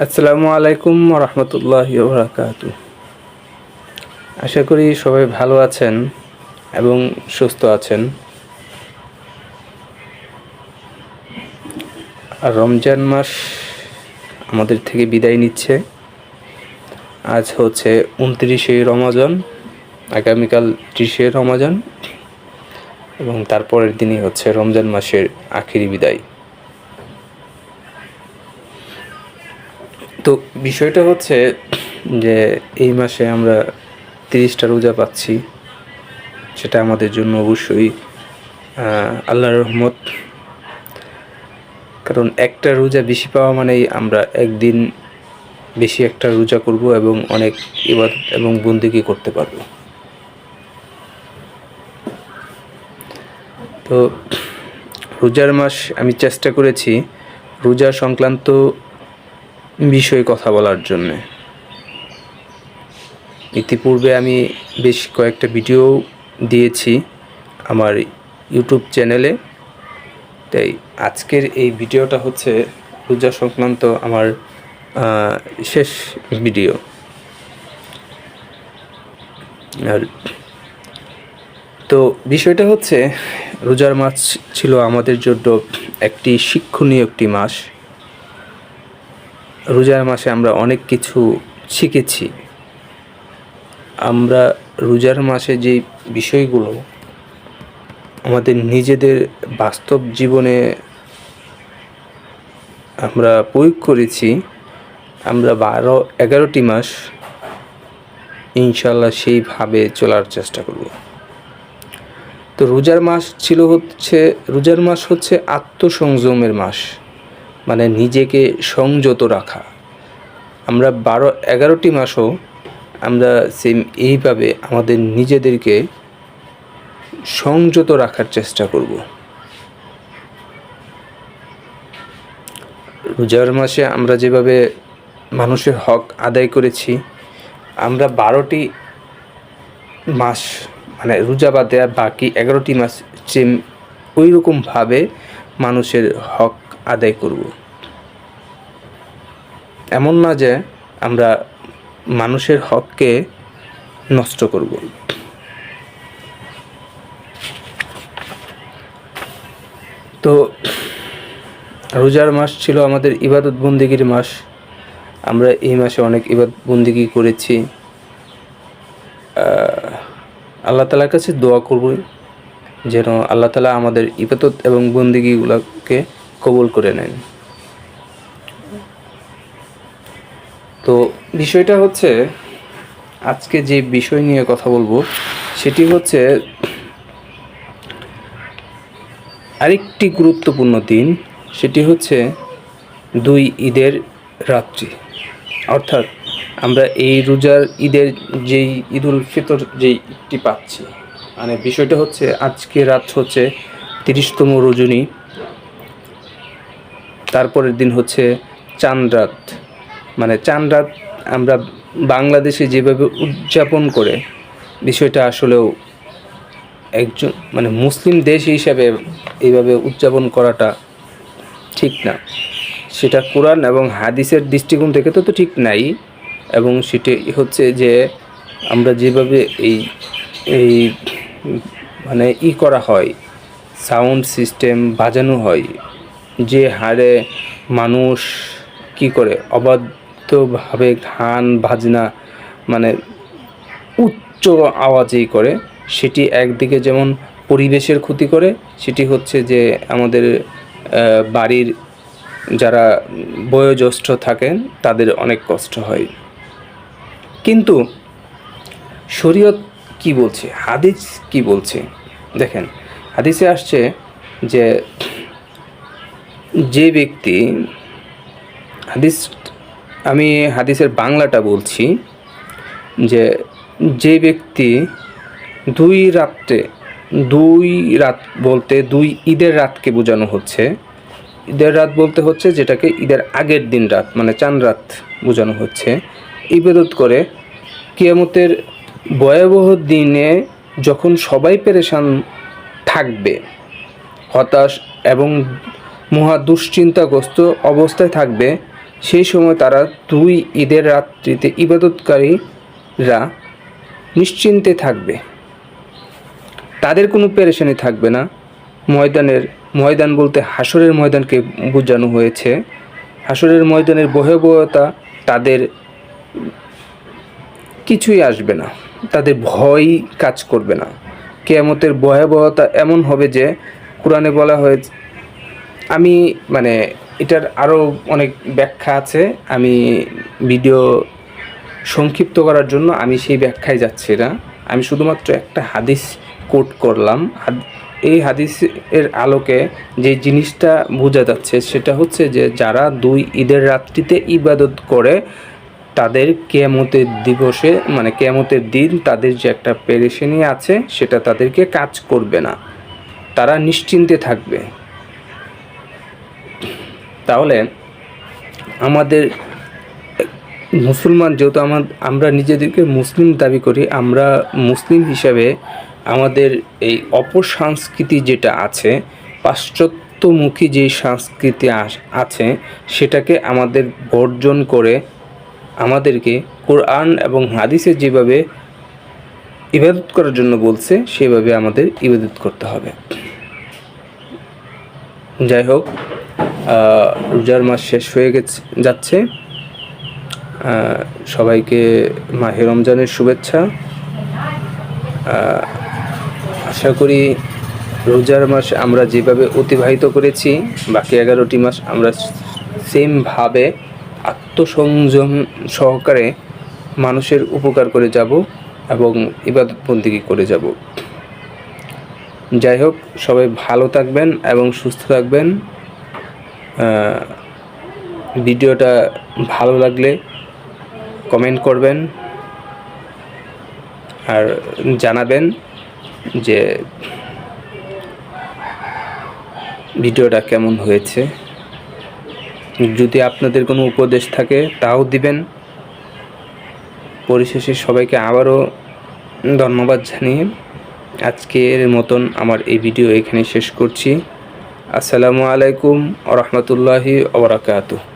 আসসালামু আলাইকুম রহমতুল্লাহি ওয়া বারাকাতুহু। আশা করি সবাই ভালো আছেন এবং সুস্থ আছেন। আর রমজান মাস আমাদের থেকে বিদায় নিচ্ছে। আজ হচ্ছে 29শে রমজান, আগামীকাল 30শে রমজান এবং তারপরের দিনই হচ্ছে রমজান মাসের আখিরি বিদায়। তো বিষয়টা হচ্ছে যে এই মাসে আমরা 30টা রোজা পাচ্ছি, সেটা আমাদের জন্য অবশ্যই আল্লাহর রহমত। কারণ একটা রোজা বেশি পাওয়া মানেই আমরা একদিন বেশি একটা রোজা করব এবং অনেক ইবাদত এবং বন্দেগী করতে পারব। তো রোজার মাস আমি চেষ্টা করেছি রোজা সংক্রান্ত বিষয়ে কথা বলার জন্যে। ইতিপূর্বে আমি বেশ কয়েকটা ভিডিও দিয়েছি আমার ইউটিউব চ্যানেলে। তাই আজকের এই ভিডিওটা হচ্ছে রোজা সংক্রান্ত আমার শেষ ভিডিও। আর তো বিষয়টা হচ্ছে রোজার মাস ছিল আমাদের জন্য একটি শিক্ষণীয় একটি মাস। রোজার মাসে আমরা অনেক কিছু শিখেছি। আমরা রোজার মাসে যে বিষয়গুলো আমাদের নিজেদের বাস্তব জীবনে আমরা প্রয়োগ করেছি, আমরা 12-11টি মাস ইনশাল্লাহ সেইভাবে চলার চেষ্টা করব। তো রোজার মাস হচ্ছে আত্মসংযমের মাস, মানে নিজেকে সংযত রাখা। আমরা 12-11টি মাসও আমরা সেম এইভাবে আমাদের নিজেদেরকে সংযত রাখার চেষ্টা করব। রোজার মাসে আমরা যেভাবে মানুষের হক আদায় করেছি, আমরা 12টি মাস মানে রোজা বাদে বাকি 11টি মাস সেম ওই রকমভাবে মানুষের হক আদায় করব। এমন না যে আমরা মানুষের হককে নষ্ট করব। তো রোজার মাস ছিল আমাদের ইবাদত বন্দেগীর মাস। আমরা এই মাসে অনেক ইবাদত বন্দেগী করেছি। আল্লাহ তাআলার কাছে দোয়া করব যেন আল্লাহ তাআলা আমাদের ইবাদত এবং বন্দেগীগুলোকে কবুল করে নেন। তো বিষয়টা হচ্ছে আজকে যে বিষয় নিয়ে কথা বলবো সেটি হচ্ছে আরেকটি গুরুত্বপূর্ণ দিন, সেটি হচ্ছে 2 ঈদের রাত্রি। অর্থাৎ আমরা এই রোজার ঈদের যেই ঈদুল ফিতর যেই ঈদটি পাচ্ছি, মানে বিষয়টা হচ্ছে আজকে রাত হচ্ছে 30তম রজনী, তারপরের দিন হচ্ছে চাঁদ রাত। মানে চাঁদ রাত আমরা বাংলাদেশে যেভাবে উদযাপন করে, বিষয়টা আসলেও একজন মানে মুসলিম দেশ হিসাবে এইভাবে উদযাপন করাটা ঠিক না। সেটা কোরআন এবং হাদিসের দৃষ্টিকোণ থেকে তো ঠিক নাই। এবং সেটি হচ্ছে যে আমরা যেভাবে এই মানে করা হয়, সাউন্ড সিস্টেম বাজানো হয়, যে হারে মানুষ কি করে অবাধ্যভাবে গান বাজনা মানে উচ্চ আওয়াজেই করে, সেটি একদিকে যেমন পরিবেশের ক্ষতি করে, সেটি হচ্ছে যে আমাদের বাড়ির যারা বয়োজ্যেষ্ঠ থাকেন তাদের অনেক কষ্ট হয়। কিন্তু শরীয়ত কি বলছে, হাদিস কি বলছে দেখেন। হাদিসে আসছে যে যে ব্যক্তি আমি হাদিসের বাংলাটা বলছি, যে ব্যক্তি 2 রাত বলতে 2 ঈদের রাতকে বোঝানো হচ্ছে। ঈদের রাত বলতে হচ্ছে যেটাকে ঈদের আগের দিন রাত মানে চাঁদ রাত বোঝানো হচ্ছে, ইবাদত করে কিয়ামতের ভয়াবহ দিনে যখন সবাই পেরেশান থাকবে, হতাশ এবং মহা দুশ্চিন্তাগ্রস্ত অবস্থায় থাকবে, সেই সময় তারা 2 ঈদের রাত্রিতে ইবাদতকারীরা নিশ্চিন্তে থাকবে, তাদের কোনো পেরেশানি থাকবে না। ময়দান বলতে হাসরের ময়দানকে বোঝানো হয়েছে। হাসরের ময়দানের ভয়াবহতা, তাদের কিছুই আসবে না, তাদের ভয় কাজ করবে না। কিয়ামতের ভয়াবহতা এমন হবে যে কোরআনে বলা হয়েছে, আমি এটার আরও অনেক ব্যাখ্যা আছে, আমি ভিডিও সংক্ষিপ্ত করার জন্য আমি সেই ব্যাখ্যায় যাচ্ছি না, আমি শুধুমাত্র একটা হাদিস কোট করলাম। এই হাদিসের আলোকে যে জিনিসটা বোঝা যাচ্ছে সেটা হচ্ছে যে যারা 2 ঈদের রাত্রিতে ইবাদত করে তাদের কিয়ামতের দিবসে কিয়ামতের দিন তাদের যে একটা পেরেশানি আছে সেটা তাদেরকে কাজ করবে না, তারা নিশ্চিন্তে থাকবে। তাহলে আমাদের মুসলমান, যেহেতু আমরা নিজেদেরকে মুসলিম দাবি করি, আমরা মুসলিম হিসাবে আমাদের এই অপসংস্কৃতি যেটা আছে, পাশ্চাত্যমুখী যে সংস্কৃতি আছে সেটাকে আমাদের বর্জন করে আমাদেরকে কোরআন এবং হাদিসে যেভাবে ইবাদত করার জন্য বলছে সেভাবে আমাদের ইবাদত করতে হবে। যাই হোক, রোজার মাস শেষ হয়ে যাচ্ছে। সবাইকে মাহে রমজানের শুভেচ্ছা। আশা করি রোজার মাস আমরা যেভাবে অতিবাহিত করেছি বাকি 11টি মাস আমরা সেমভাবে আত্মসংযম সহকারে মানুষের উপকার করে যাব এবং ইবাদত বন্দেগী করে যাব। যাই হোক, সবাই ভালো থাকবেন এবং সুস্থ থাকবেন। ভিডিওটা ভালো লাগলে কমেন্ট করবেন আর জানাবেন যে ভিডিওটা কেমন হয়েছে। যদি আপনাদের কোনো উপদেশ থাকে তাও দিবেন। পরিশেষে সবাইকে আবারও ধন্যবাদ জানিয়ে আজকের মতন আমার এই ভিডিও এখানে শেষ করছি। আসসালামু আলাইকুম ওয়া রাহমাতুল্লাহি ওয়া বারাকাতুহু।